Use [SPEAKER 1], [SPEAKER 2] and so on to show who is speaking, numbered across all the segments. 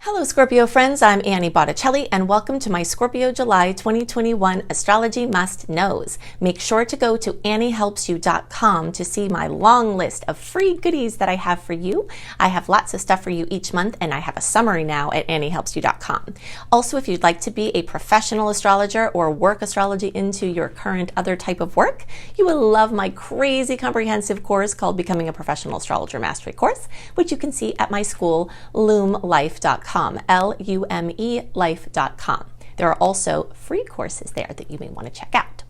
[SPEAKER 1] Hello Scorpio friends, I'm Annie Botticelli and welcome to my Scorpio July 2021 Astrology Must Knows. Make sure to go to anniehelpsyou.com to see my long list of free goodies that I have for you. I have lots of stuff for you each month and I have a summary now at anniehelpsyou.com. Also, if you'd like to be a professional astrologer or work astrology into your current other type of work, you will love my crazy comprehensive course called Becoming a Professional Astrologer Mastery Course, which you can see at my school, lumelife.com. L-U-M-E life.com. There are also free courses there that you may want to check out.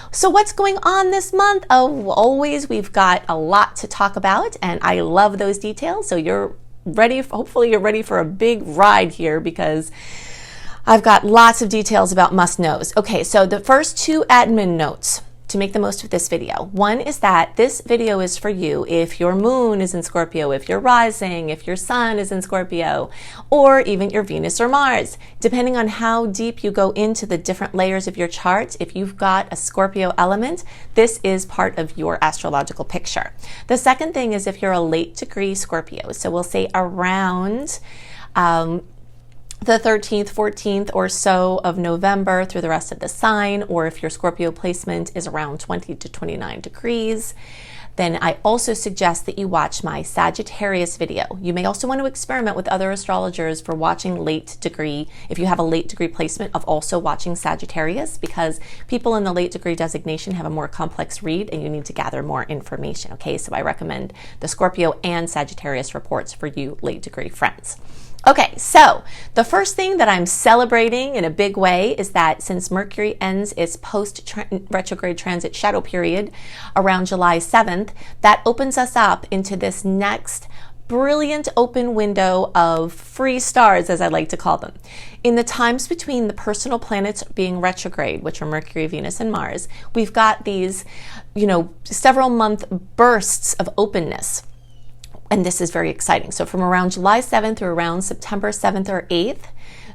[SPEAKER 1] So what's going on this month? Oh, always we've got a lot to talk about and I love those details. So you're ready, hopefully you're ready for a big ride here because I've got lots of details about must knows. Okay, so the first two admin notes to make the most of this video. One is that this video is for you if your moon is in Scorpio, if you're rising, if your sun is in Scorpio, or even your Venus or Mars. Depending on how deep you go into the different layers of your chart, if you've got a Scorpio element, this is part of your astrological picture. The second thing is if you're a late degree Scorpio, so we'll say around the 13th, 14th or so of November through the rest of the sign, or if your Scorpio placement is around 20 to 29 degrees, then I also suggest that you watch my Sagittarius video. You may also want to experiment with other astrologers for watching late degree, if you have a late degree placement of also watching Sagittarius, because people in the late degree designation have a more complex read and you need to gather more information, okay? So I recommend the Scorpio and Sagittarius reports for you late degree friends. Okay, so the first thing that I'm celebrating in a big way is that since Mercury ends its post-retrograde transit shadow period around July 7th, that opens us up into this next brilliant open window of free stars, as I like to call them. In the times between the personal planets being retrograde, which are Mercury, Venus, and Mars, we've got these, several month bursts of openness. And this is very exciting. So from around July 7th through around September 7th or 8th,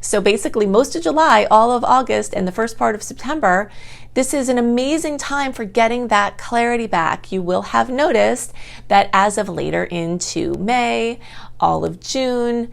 [SPEAKER 1] so basically most of July, all of August, and the first part of September, this is an amazing time for getting that clarity back. You will have noticed that as of later into May, all of June,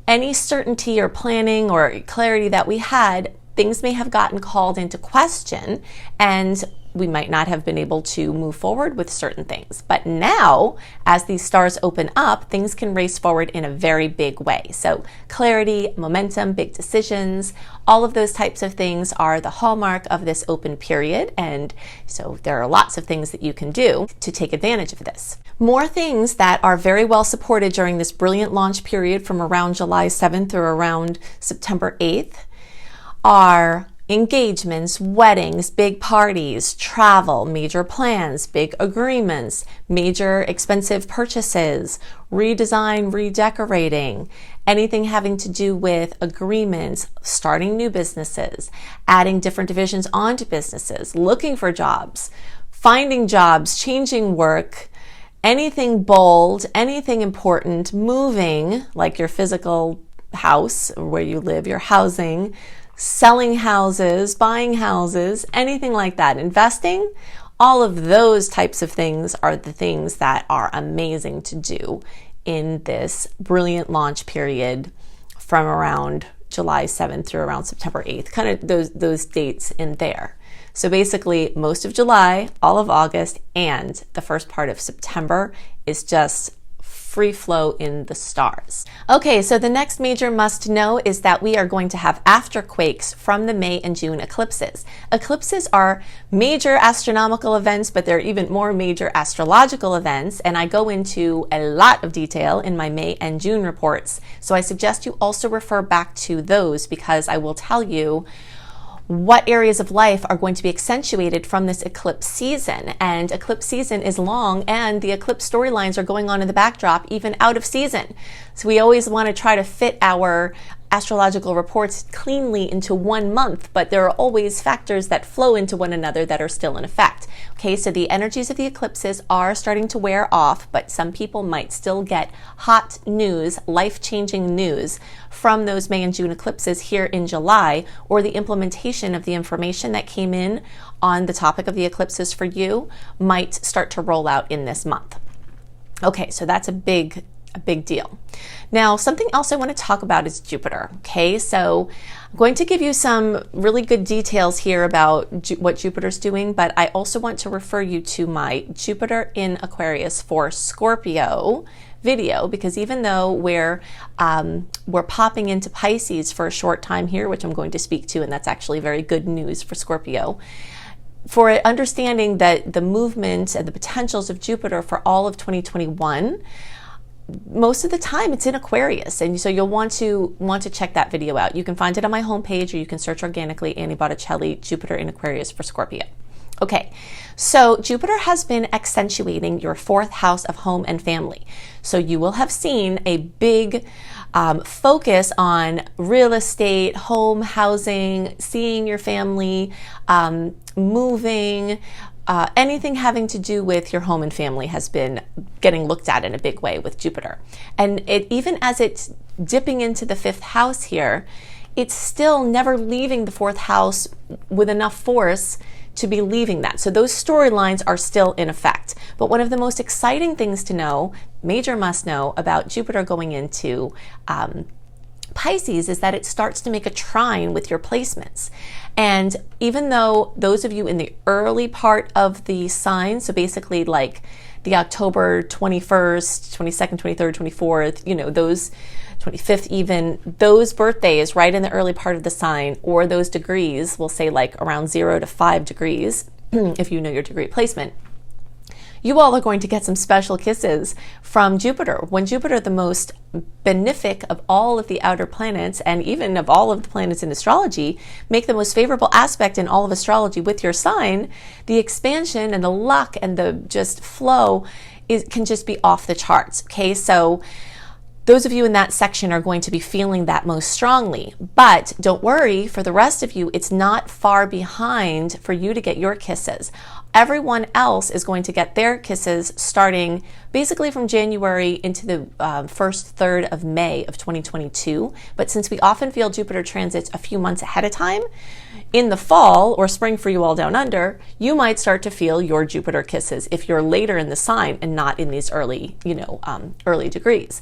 [SPEAKER 1] any certainty or planning or clarity that we had, things may have gotten called into question and we might not have been able to move forward with certain things. But now, as these stars open up, things can race forward in a very big way. So clarity, momentum, big decisions, all of those types of things are the hallmark of this open period. And so there are lots of things that you can do to take advantage of this. More things that are very well supported during this brilliant launch period from around July 7th or around September 8th are engagements, weddings, big parties, travel, major plans, big agreements, major expensive purchases, redesign, redecorating, anything having to do with agreements, starting new businesses, adding different divisions onto businesses, looking for jobs, finding jobs, changing work, anything bold, anything important, moving, like your physical house where you live, your housing, selling houses, buying houses, anything like that, investing, all of those types of things are the things that are amazing to do in this brilliant launch period from around July 7th through around September 8th, kind of those dates in there. So basically most of July, all of August, and the first part of September is just free flow in the stars. Okay, so the next major must know is that we are going to have afterquakes from the May and June eclipses. Eclipses are major astronomical events, but they're even more major astrological events, and I go into a lot of detail in my May and June reports. So I suggest you also refer back to those because I will tell you what areas of life are going to be accentuated from this eclipse season. And eclipse season is long and the eclipse storylines are going on in the backdrop even out of season. So we always want to try to fit our astrological reports cleanly into 1 month, but there are always factors that flow into one another that are still in effect. Okay, so the energies of the eclipses are starting to wear off, but some people might still get hot news, life-changing news from those May and June eclipses here in July, or the implementation of the information that came in on the topic of the eclipses for you might start to roll out in this month. Okay, so that's a big a big deal. Now, something else I want to talk about is Jupiter. Okay, so I'm going to give you some really good details here about what Jupiter's doing, but I also want to refer you to my Jupiter in Aquarius for Scorpio video, because even though we're popping into Pisces for a short time here, which I'm going to speak to, and that's actually very good news for Scorpio, for understanding that the movement and the potentials of Jupiter for all of 2021, most of the time it's in Aquarius, and so you'll want to check that video out. You can find it on my homepage, or you can search organically Annie Botticelli, Jupiter in Aquarius for Scorpio. Okay, so Jupiter has been accentuating your 4th house of home and family. So you will have seen a big focus on real estate, home, housing, seeing your family, moving, anything having to do with your home and family has been getting looked at in a big way with Jupiter. And even as it's dipping into the 5th house here, it's still never leaving the 4th house with enough force to be leaving that. So those storylines are still in effect. But one of the most exciting things to know, major must know, about Jupiter going into Pisces is that it starts to make a trine with your placements. And even though those of you in the early part of the sign, so basically like the October 21st, 22nd, 23rd, 24th, those 25th even, those birthdays right in the early part of the sign, or those degrees, we'll say like around 0 to 5 degrees, if you know your degree placement, you all are going to get some special kisses from Jupiter. When Jupiter, the most benefic of all of the outer planets, and even of all of the planets in astrology, make the most favorable aspect in all of astrology with your sign, the expansion and the luck and the just flow can just be off the charts. Okay, so those of you in that section are going to be feeling that most strongly. But don't worry, for the rest of you, it's not far behind for you to get your kisses. Everyone else is going to get their kisses starting basically from January into the first third of May of 2022. But since we often feel Jupiter transits a few months ahead of time, in the fall or spring for you all down under, you might start to feel your Jupiter kisses if you're later in the sign and not in these early, early degrees.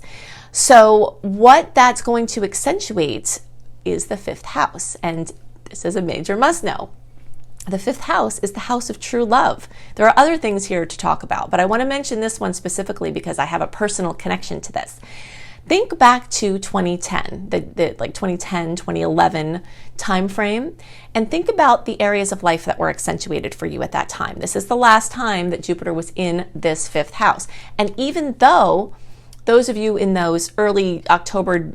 [SPEAKER 1] So what that's going to accentuate is the 5th house. And this is a major must know. The 5th house is the house of true love. There are other things here to talk about, but I want to mention this one specifically because I have a personal connection to this. Think back to 2010, the like 2010, 2011 time frame, and think about the areas of life that were accentuated for you at that time. This is the last time that Jupiter was in this 5th house. And even though those of you in those early October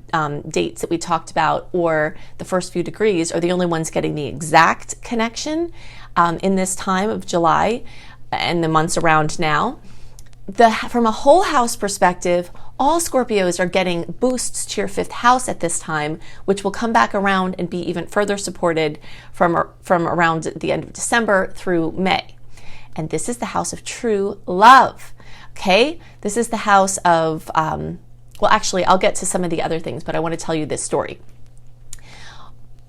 [SPEAKER 1] dates that we talked about, or the first few degrees, are the only ones getting the exact connection in this time of July and the months around now. From a whole house perspective, all Scorpios are getting boosts to your 5th house at this time, which will come back around and be even further supported from around the end of December through May. And this is the house of true love. Okay, this is the house of, well, actually, I'll get to some of the other things, but I want to tell you this story.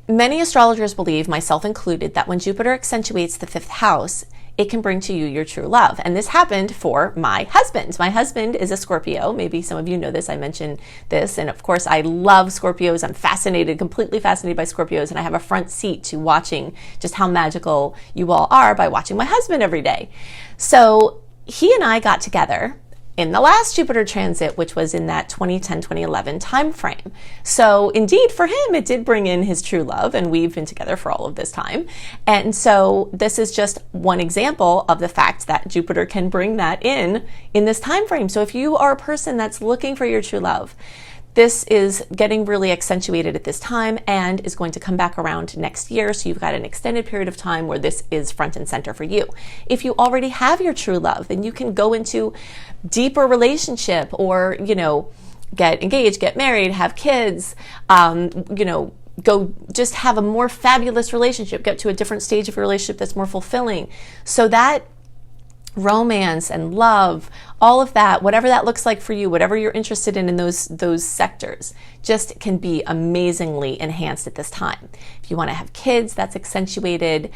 [SPEAKER 1] Many astrologers believe, myself included, that when Jupiter accentuates the 5th house, it can bring to you your true love. And this happened for my husband. My husband is a Scorpio. Maybe some of you know this. I mentioned this. And of course, I love Scorpios. I'm fascinated, completely fascinated by Scorpios. And I have a front seat to watching just how magical you all are by watching my husband every day. So he and I got together in the last Jupiter transit, which was in that 2010-2011 time frame. So indeed, for him, it did bring in his true love, and we've been together for all of this time. And so this is just one example of the fact that Jupiter can bring that in this time frame. So if you are a person that's looking for your true love, this is getting really accentuated at this time and is going to come back around next year. So you've got an extended period of time where this is front and center for you. If you already have your true love, then you can go into deeper relationship, or, get engaged, get married, have kids, go just have a more fabulous relationship, get to a different stage of your relationship that's more fulfilling. So that romance and love, all of that, whatever that looks like for you, whatever you're interested in those sectors, just can be amazingly enhanced at this time. If you want to have kids, that's accentuated.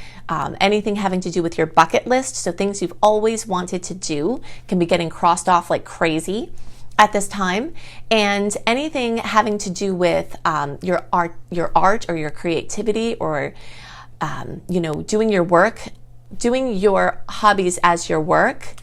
[SPEAKER 1] Anything having to do with your bucket list, so things you've always wanted to do, can be getting crossed off like crazy. at this time, and anything having to do with your art or your creativity, or doing your work, doing your hobbies as your work,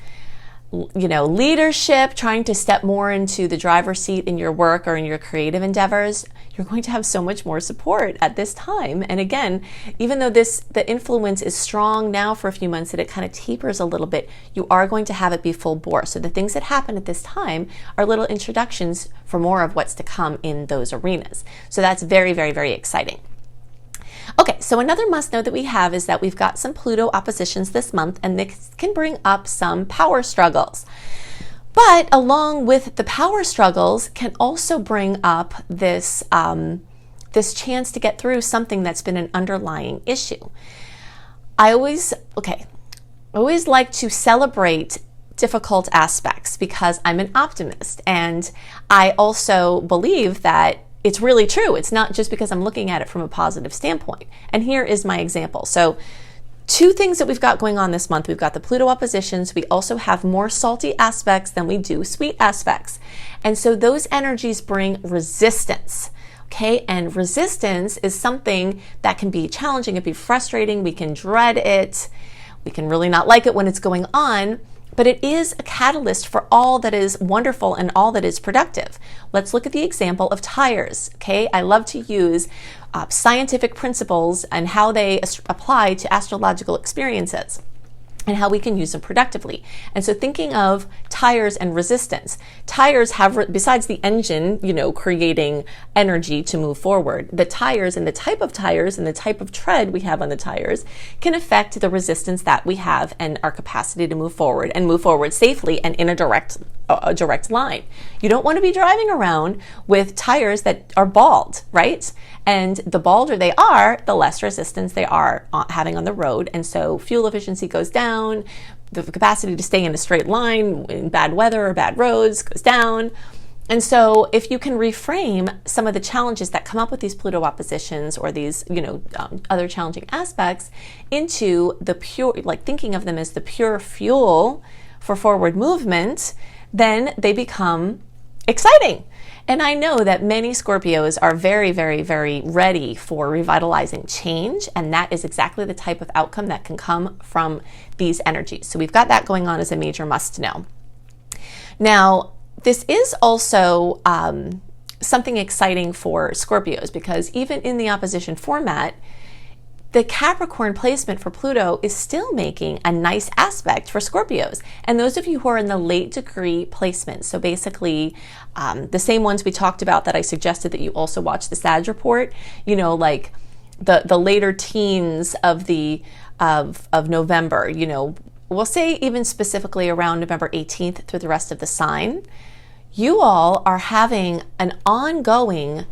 [SPEAKER 1] leadership, trying to step more into the driver's seat in your work or in your creative endeavors, you're going to have so much more support at this time. And again, even though the influence is strong now for a few months, that it kind of tapers a little bit, you are going to have it be full bore. So the things that happen at this time are little introductions for more of what's to come in those arenas. So that's very, very, very exciting. Okay, so another must know that we have is that we've got some Pluto oppositions this month, and this can bring up some power struggles. But along with the power struggles can also bring up this, this chance to get through something that's been an underlying issue. I always like to celebrate difficult aspects because I'm an optimist, and I also believe that it's really true. It's not just because I'm looking at it from a positive standpoint. And here is my example. So 2 things that we've got going on this month. We've got the Pluto oppositions. We also have more salty aspects than we do sweet aspects. And so those energies bring resistance. Okay, and resistance is something that can be challenging. It can be frustrating. We can dread it. We can really not like it when it's going on. But it is a catalyst for all that is wonderful and all that is productive. Let's look at the example of tires. Okay, I love to use scientific principles and how they apply to astrological experiences, and how we can use them productively. And so thinking of tires and resistance, tires have, besides the engine, creating energy to move forward, the tires and the type of tires and the type of tread we have on the tires can affect the resistance that we have and our capacity to move forward safely and in a direct line. You don't want to be driving around with tires that are bald, right? And the balder they are, the less resistance they are having on the road. And so fuel efficiency goes down, the capacity to stay in a straight line in bad weather or bad roads goes down. And so if you can reframe some of the challenges that come up with these Pluto oppositions or these, other challenging aspects into the pure, like thinking of them as the pure fuel for forward movement, then they become exciting. And I know that many Scorpios are very, very, very ready for revitalizing change, and that is exactly the type of outcome that can come from these energies. So we've got that going on as a major must know. Now, this is also something exciting for Scorpios, because even in the opposition format, the Capricorn placement for Pluto is still making a nice aspect for Scorpios. And those of you who are in the late degree placement, so basically the same ones we talked about that I suggested that you also watch the Sag report, like the later teens of November, we'll say even specifically around November 18th through the rest of the sign, you all are having an ongoing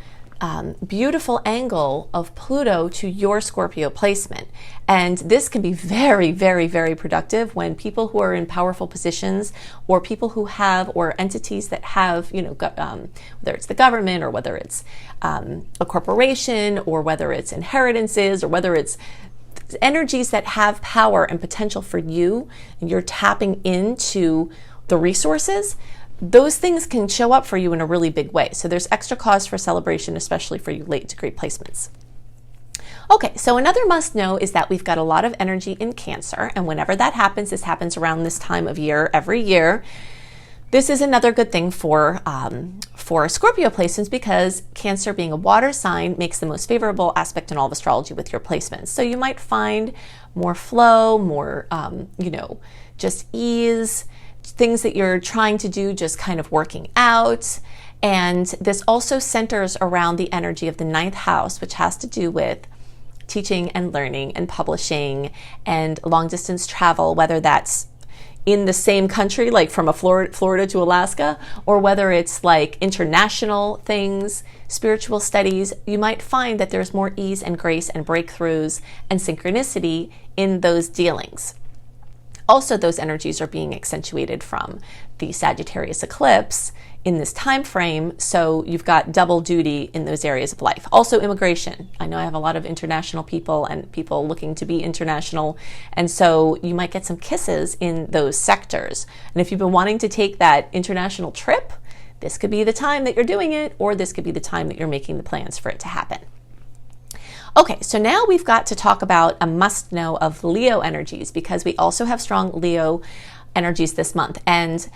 [SPEAKER 1] beautiful angle of Pluto to your Scorpio placement. And this can be very, very, very productive when people who are in powerful positions, or people who have, or entities that have, whether it's the government, or whether it's a corporation, or whether it's inheritances, or whether it's energies that have power and potential for you, and you're tapping into the resources. Those things can show up for you in a really big way. So there's extra cause for celebration, especially for you late degree placements. Okay, so another must know is that we've got a lot of energy in Cancer, and whenever that happens, this happens around this time of year every year. This is another good thing for Scorpio placements, because Cancer, being a water sign, makes the most favorable aspect in all of astrology with your placements. So you might find more flow, more, just ease, things that you're trying to do just kind of working out. And this also centers around the energy of the 9th house, which has to do with teaching and learning and publishing and long distance travel, whether that's in the same country, like from Florida to Alaska, or whether it's like international things, spiritual studies. You might find that there's more ease and grace and breakthroughs and synchronicity in those dealings. Also, those energies are being accentuated from the Sagittarius eclipse in this time frame, so you've got double duty in those areas of life. Also, immigration. I know I have a lot of international people and people looking to be international, and so you might get some kisses in those sectors. And if you've been wanting to take that international trip, This could be the time that you're doing it, or this could be the time that you're making the plans for it to happen. Okay, so now we've got to talk about a must know of Leo energies, because we also have strong Leo energies this month. And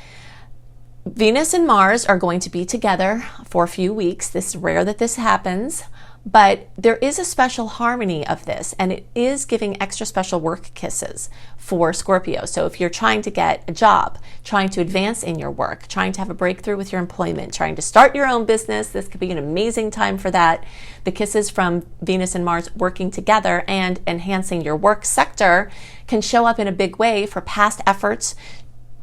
[SPEAKER 1] Venus and Mars are going to be together for a few weeks. This is rare that this happens, but there is a special harmony of this, and it is giving extra special work kisses for Scorpio. So if you're trying to get a job, trying to advance in your work, trying to have a breakthrough with your employment, trying to start your own business, this could be an amazing time for that. The kisses from Venus and Mars working together and enhancing your work sector can show up in a big way for past efforts,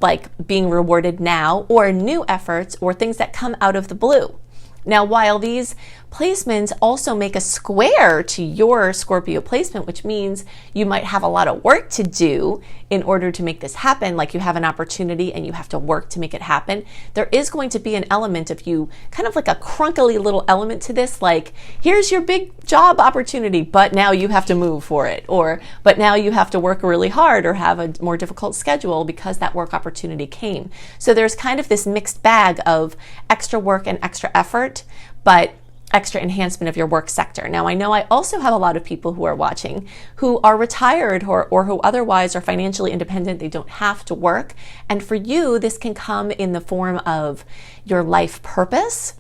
[SPEAKER 1] like being rewarded now, or new efforts, or things that come out of the blue. Now, while these placements also make a square to your Scorpio placement, which means you might have a lot of work to do in order to make this happen, like you have an opportunity and you have to work to make it happen, there is going to be an element of you, kind of like a crunkly little element to this, like, here's your big job opportunity, but now you have to move for it, or but now you have to work really hard or have a more difficult schedule because that work opportunity came. So there's kind of this mixed bag of extra work and extra effort, but extra enhancement of your work sector. Now, I know I also have a lot of people who are watching who are retired or who otherwise are financially independent. They don't have to work. And for you, this can come in the form of your life purpose,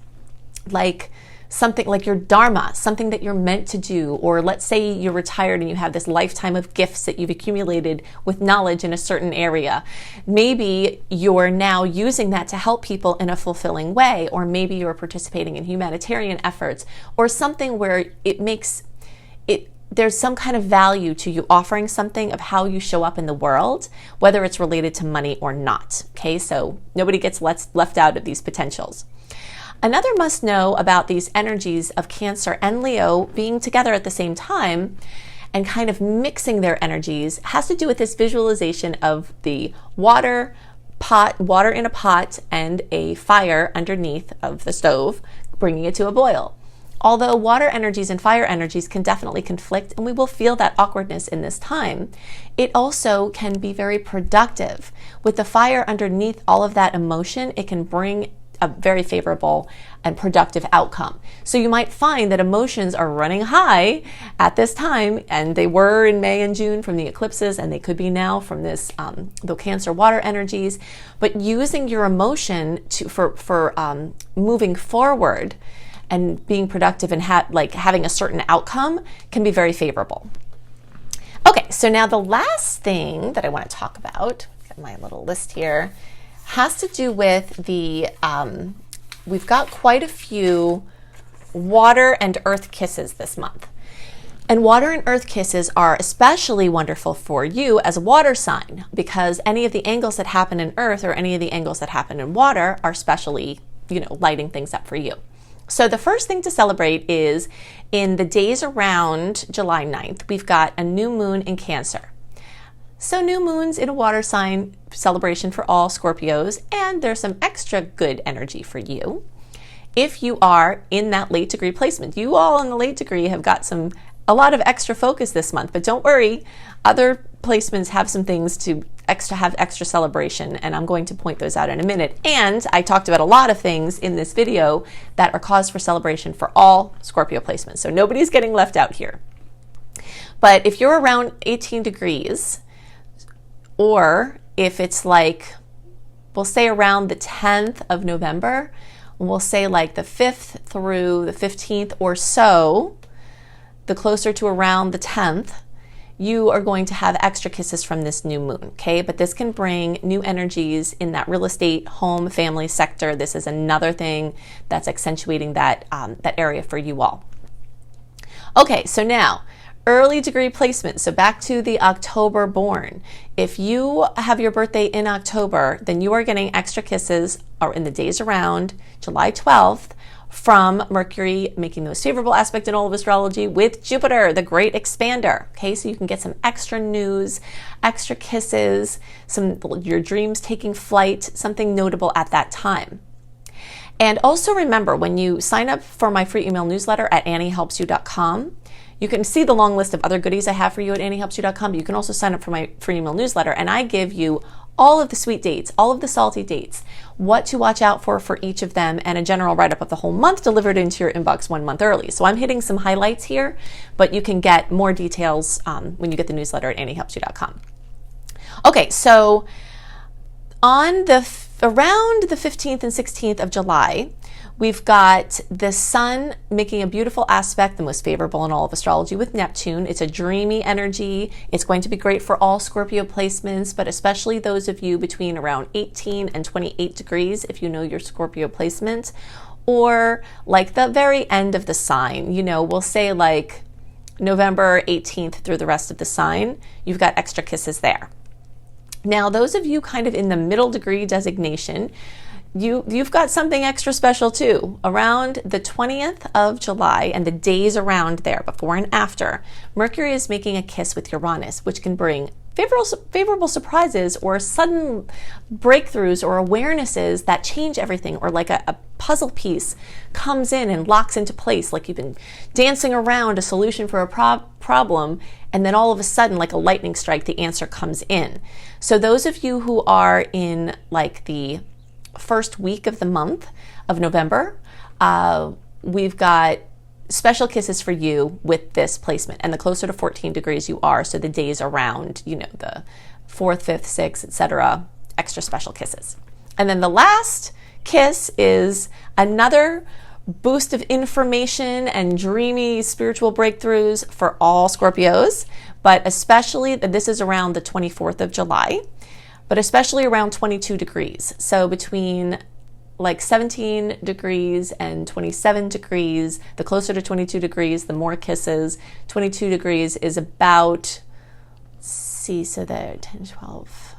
[SPEAKER 1] like something like your dharma, something that you're meant to do. Or let's say you're retired and you have this lifetime of gifts that you've accumulated with knowledge in a certain area. Maybe you're now using that to help people in a fulfilling way, or maybe you're participating in humanitarian efforts, or something where it makes it, there's some kind of value to you offering something of how you show up in the world, whether it's related to money or not. Okay, so nobody gets left out of these potentials. Another must know about these energies of Cancer and Leo being together at the same time and kind of mixing their energies has to do with this visualization of the water in a pot and a fire underneath of the stove, bringing it to a boil. Although water energies and fire energies can definitely conflict, and we will feel that awkwardness in this time, it also can be very productive. With the fire underneath all of that emotion, it can bring a very favorable and productive outcome. So you might find that emotions are running high at this time, and they were in May and June from the eclipses, and they could be now from this the Cancer water energies. But using your emotion for moving forward and being productive and having a certain outcome can be very favorable. Okay, so now the last thing that I want to talk about, got my little list here, has to do with the, we've got quite a few water and earth kisses this month. And water and earth kisses are especially wonderful for you as a water sign, because any of the angles that happen in earth or any of the angles that happen in water are especially, lighting things up for you. So the first thing to celebrate is in the days around July 9th, we've got a new moon in Cancer. So new moons in a water sign, celebration for all Scorpios, and there's some extra good energy for you if you are in that late degree placement. You all in the late degree have got a lot of extra focus this month, but don't worry, other placements have some things to have extra celebration, and I'm going to point those out in a minute. And I talked about a lot of things in this video that are cause for celebration for all Scorpio placements, so nobody's getting left out here. But if you're around 18 degrees, or if it's like, we'll say around the 10th of November, we'll say like the 5th through the 15th or so, the closer to around the 10th, you are going to have extra kisses from this new moon, okay? But this can bring new energies in that real estate, home, family sector. This is another thing that's accentuating that area for you all. Okay, so now, early degree placement. So back to the October born. If you have your birthday in October, then you are getting extra kisses, or in the days around July 12th, from Mercury, making the most favorable aspect in all of astrology with Jupiter, the great expander. Okay, so you can get some extra news, extra kisses, your dreams taking flight, something notable at that time. And also remember, when you sign up for my free email newsletter at anniehelpsyou.com, you can see the long list of other goodies I have for you at anniehelpsyou.com, but you can also sign up for my free email newsletter, and I give you all of the sweet dates, all of the salty dates, what to watch out for each of them, and a general write-up of the whole month delivered into your inbox 1 month early. So I'm hitting some highlights here, but you can get more details when you get the newsletter at anniehelpsyou.com. Okay, so on around the 15th and 16th of July, we've got the sun making a beautiful aspect, the most favorable in all of astrology, with Neptune. It's a dreamy energy. It's going to be great for all Scorpio placements, but especially those of you between around 18 and 28 degrees, if you know your Scorpio placement, or like the very end of the sign. You know, we'll say like November 18th through the rest of the sign, you've got extra kisses there. Now, those of you kind of in the middle degree designation, you've got something extra special too. Around the 20th of July and the days around there, before and after, Mercury is making a kiss with Uranus, which can bring favorable surprises or sudden breakthroughs or awarenesses that change everything, or like a puzzle piece comes in and locks into place, like you've been dancing around a solution for a problem, and then all of a sudden, like a lightning strike, the answer comes in. So those of you who are in like the first week of the month of November, we've got special kisses for you with this placement. And the closer to 14 degrees you are, so the days around, you know, the 4th, 5th, 6th, etc., extra special kisses. And then the last kiss is another boost of information and dreamy spiritual breakthroughs for all Scorpios, but especially this is around the 24th of July, but especially around 22 degrees. So between like 17 degrees and 27 degrees, the closer to 22 degrees, the more kisses. 22 degrees is about, so there, 10, 12.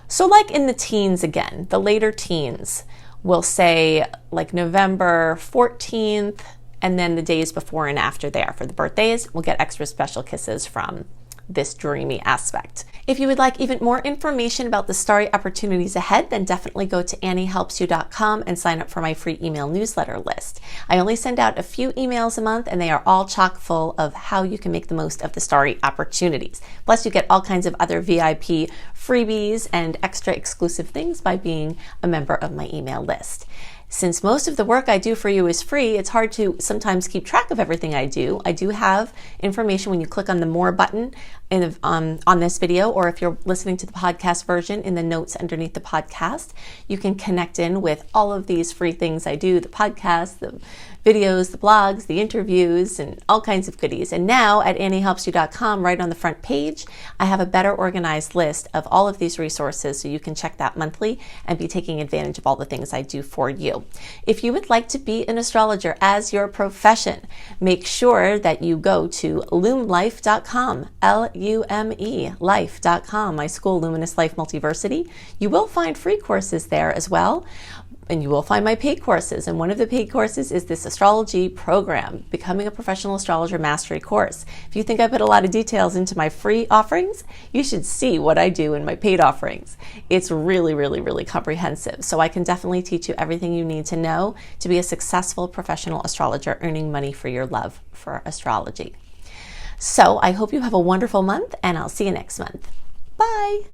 [SPEAKER 1] So like in the teens again, the later teens, we'll say like November 14th, and then the days before and after there. For the birthdays, we'll get extra special kisses from this dreamy aspect. If you would like even more information about the starry opportunities ahead, then definitely go to anniehelpsyou.com and sign up for my free email newsletter list. I only send out a few emails a month, and they are all chock full of how you can make the most of the starry opportunities. Plus, you get all kinds of other VIP freebies and extra exclusive things by being a member of my email list. Since most of the work I do for you is free, it's hard to sometimes keep track of everything I do. I do have information when you click on the More button on this video, or if you're listening to the podcast version, in the notes underneath the podcast. You can connect in with all of these free things I do, the podcast, the videos, the blogs, the interviews, and all kinds of goodies. And now at anniehelpsyou.com, right on the front page, I have a better organized list of all of these resources, so you can check that monthly and be taking advantage of all the things I do for you. If you would like to be an astrologer as your profession, make sure that you go to lumelife.com, L-U-M-E, life.com, my school, Luminous Life Multiversity. You will find free courses there as well, and you will find my paid courses. And one of the paid courses is this astrology program, Becoming a Professional Astrologer Mastery course. If you think I put a lot of details into my free offerings, you should see what I do in my paid offerings. It's really, really, really comprehensive. So I can definitely teach you everything you need to know to be a successful professional astrologer, earning money for your love for astrology. So I hope you have a wonderful month, and I'll see you next month. Bye.